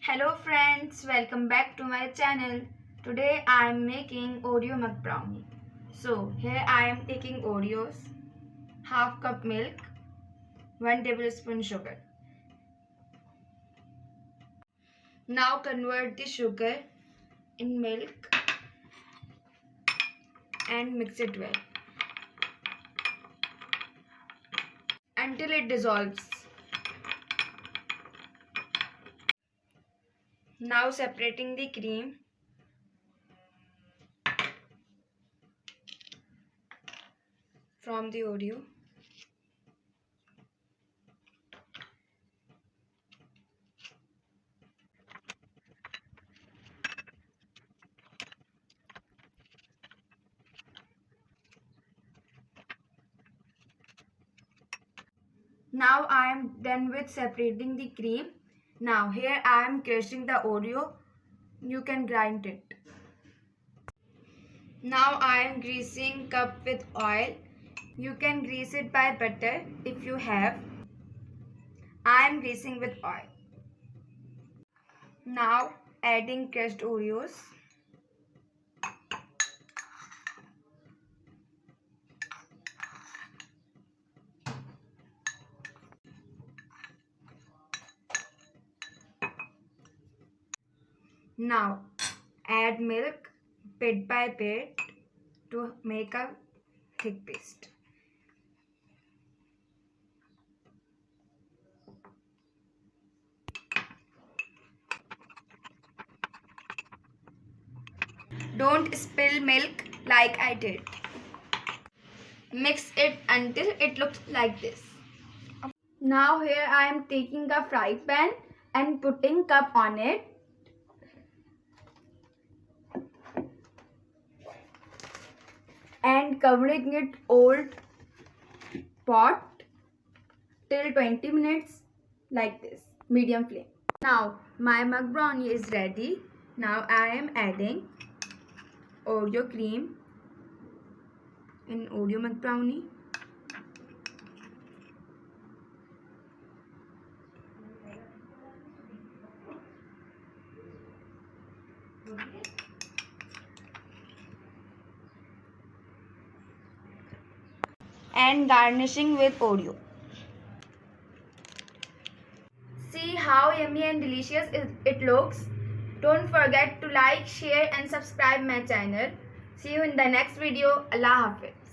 Hello friends, welcome back to my channel. Today I am making Oreo mug brownie. So here I am taking Oreos, half cup milk, 1 tablespoon sugar. Now convert the sugar in milk and mix it well until it dissolves. Now separating the cream. From the Oreo. Now I am done with separating the cream. Now here I am crushing the Oreo. You can grind it. Now I am greasing cup with oil. You can grease it by butter if you have. I am greasing with oil. Now adding crushed Oreos. Now add milk bit by bit to make a thick paste. Don't spill milk like I did. Mix it until it looks like this. Now here I am taking a fry pan and putting cup on it. And covering it old pot till 20 minutes like this, medium flame. Now my mug brownie is ready. Now I am adding Oreo cream in Oreo mug brownie. And garnishing with Oreo. See how yummy and delicious it looks. Don't forget to like, share and subscribe my channel. See you in the next video. Allah Hafiz.